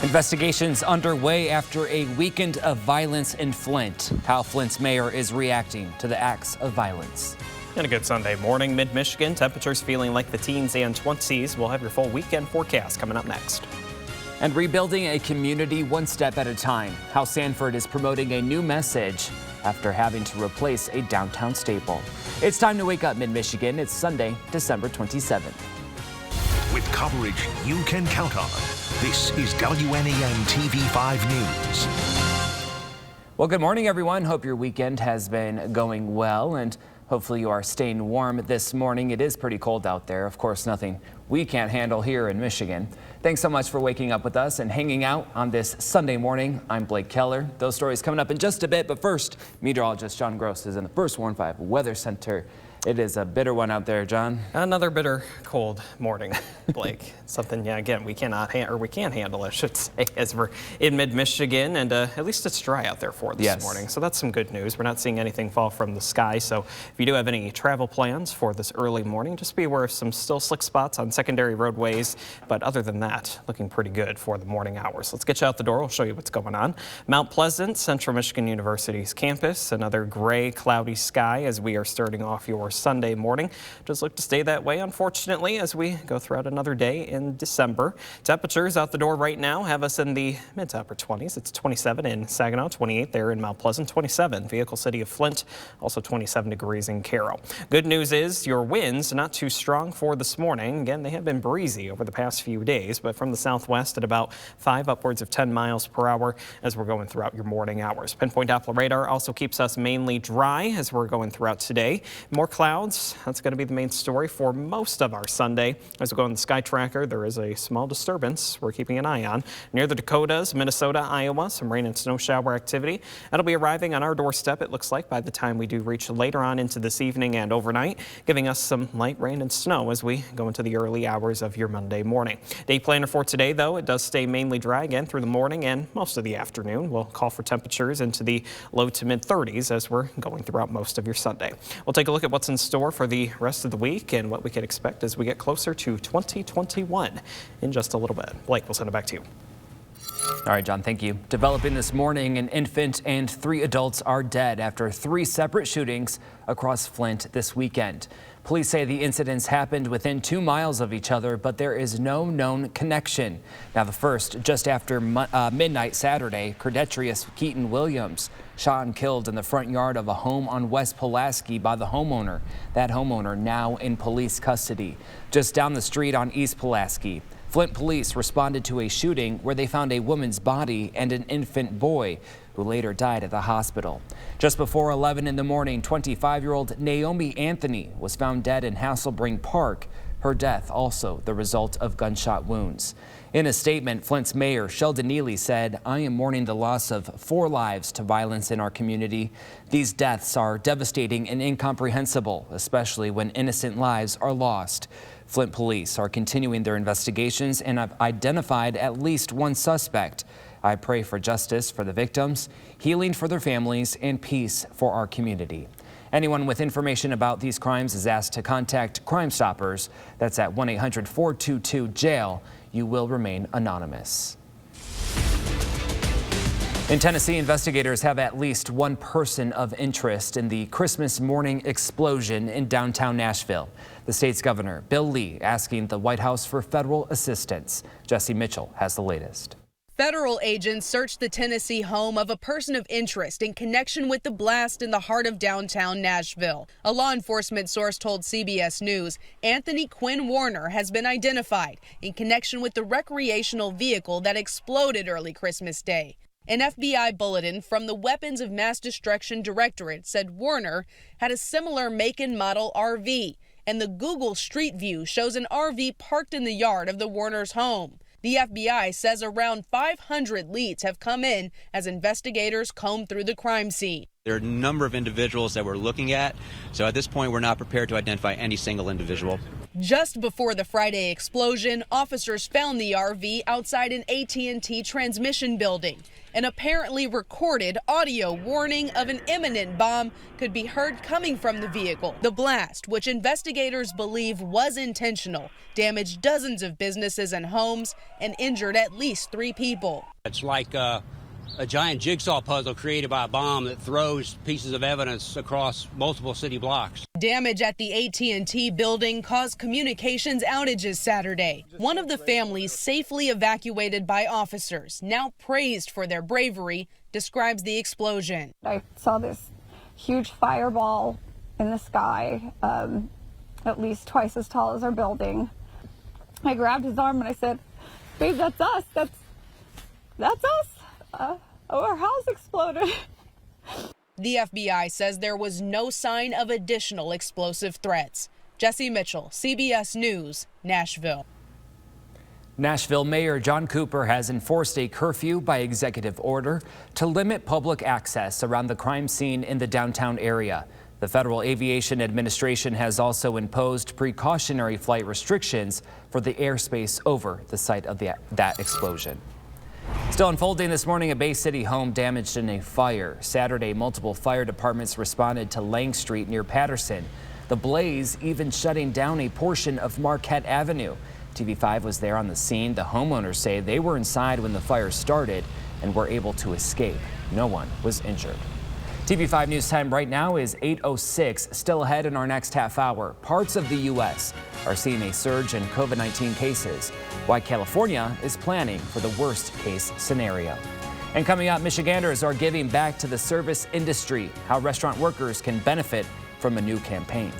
Investigations underway after a weekend of violence in Flint. How Flint's mayor is reacting to the acts of violence. And a good Sunday morning, mid-Michigan. Temperatures feeling like the teens and 20s. We'll have your full weekend forecast coming up next. And rebuilding a community one step at a time. How Sanford is promoting a new message after having to replace a downtown staple. It's time to wake up, mid-Michigan. It's Sunday, December 27th. With coverage you can count on, this is WNEMTV5 News. Well, good morning, everyone. Hope your weekend has been going well, and hopefully you are staying warm this morning. It is pretty cold out there. Of course, nothing we can't handle here in Michigan. Thanks so much for waking up with us and hanging out on this Sunday morning. I'm Blake Keller. Those stories coming up in just a bit, but first, meteorologist John Gross is in the First Warn 5 Weather Center. It is a bitter one out there, John. Another bitter, cold morning, Blake. Something, yeah, again, we can't handle, I should say, as we're in mid-Michigan, and at least it's dry out there for this morning. So that's some good news. We're not seeing anything fall from the sky. So if you do have any travel plans for this early morning, just be aware of some still slick spots on secondary roadways. But other than that, looking pretty good for the morning hours. Let's get you out the door. We'll show you what's going on. Mount Pleasant, Central Michigan University's campus. Another gray, cloudy sky as we are starting off your Sunday morning. Just look to stay that way, unfortunately, as we go throughout another day in December. Temperatures out the door right now have us in the mid to upper 20s. It's 27 in Saginaw, 28 there in Mount Pleasant, 27 Vehicle City of Flint, also 27 degrees in Carroll. Good news is your winds not too strong for this morning. Again, they have been breezy over the past few days, but from the southwest at about 5 upwards of 10 miles per hour as we're going throughout your morning hours. Pinpoint Doppler radar also keeps us mainly dry as we're going throughout today. More clouds, that's going to be the main story for most of our Sunday. As we go on the sky tracker, there is a small disturbance we're keeping an eye on. Near the Dakotas, Minnesota, Iowa, some rain and snow shower activity. That'll be arriving on our doorstep, it looks like, by the time we do reach later on into this evening and overnight, giving us some light rain and snow as we go into the early hours of your Monday morning. Day planner for today, though, it does stay mainly dry again through the morning and most of the afternoon. We'll call for temperatures into the low to mid 30s as we're going throughout most of your Sunday. We'll take a look at what's in store for the rest of the week and what we can expect as we get closer to 2021 in just a little bit. Blake, we'll send it back to you. All right, John, thank you. Developing this morning, an infant and 3 adults are dead after 3 separate shootings across Flint this weekend. Police say the incidents happened within 2 miles of each other, but there is no known connection. Now, the first, just after midnight Saturday, Cordetrius Keaton Williams shot and killed in the front yard of a home on West Pulaski by the homeowner. That homeowner now in police custody. Just down the street on East Pulaski, Flint police responded to a shooting where they found a woman's body and an infant boy who later died at the hospital. Just before 11 in the morning, 25-year-old Naomi Anthony was found dead in Hasselbring Park. Her death also the result of gunshot wounds. In a statement, Flint's mayor Sheldon Neely said, "I am mourning the loss of 4 lives to violence in our community. These deaths are devastating and incomprehensible, especially when innocent lives are lost." Flint police are continuing their investigations and have identified at least 1 suspect. I pray for justice for the victims, healing for their families, and peace for our community. Anyone with information about these crimes is asked to contact Crime Stoppers. That's at 1-800-422-JAIL. You will remain anonymous. In Tennessee, investigators have at least 1 person of interest in the Christmas morning explosion in downtown Nashville. The state's governor, Bill Lee, asking the White House for federal assistance. Jesse Mitchell has the latest. Federal agents searched the Tennessee home of a person of interest in connection with the blast in the heart of downtown Nashville. A law enforcement source told CBS News Anthony Quinn Warner has been identified in connection with the recreational vehicle that exploded early Christmas Day. An FBI bulletin from the Weapons of Mass Destruction Directorate said Warner had a similar make and model RV, and the Google Street View shows an RV parked in the yard of the Warner's home. The FBI says around 500 leads have come in as investigators comb through the crime scene. There are a number of individuals that we're looking at, so at this point we're not prepared to identify any single individual. Just before the Friday explosion, officers found the RV outside an AT&T transmission building. An apparently recorded audio warning of an imminent bomb could be heard coming from the vehicle. The blast, which investigators believe was intentional, damaged dozens of businesses and homes and injured at least 3 people. It's like a giant jigsaw puzzle created by a bomb that throws pieces of evidence across multiple city blocks. Damage at the AT&T building caused communications outages Saturday. One of the families safely evacuated by officers, now praised for their bravery, describes the explosion. I saw this huge fireball in the sky, at least twice as tall as our building. I grabbed his arm and I said, "Babe, that's us. That's us. Our house exploded." The FBI says there was no sign of additional explosive threats. Jesse Mitchell, CBS News, Nashville. Nashville Mayor John Cooper has enforced a curfew by executive order to limit public access around the crime scene in the downtown area. The Federal Aviation Administration has also imposed precautionary flight restrictions for the airspace over the site of that explosion. Still unfolding this morning, a Bay City home damaged in a fire. Saturday, multiple fire departments responded to Lang Street near Patterson. The blaze even shutting down a portion of Marquette Avenue. TV5 was there on the scene. The homeowners say they were inside when the fire started and were able to escape. No one was injured. TV5 News time right now is 8:06. Still ahead in our next half hour, parts of the U.S. are seeing a surge in COVID-19 cases, why California is planning for the worst case scenario. And coming up, Michiganders are giving back to the service industry, how restaurant workers can benefit from a new campaign.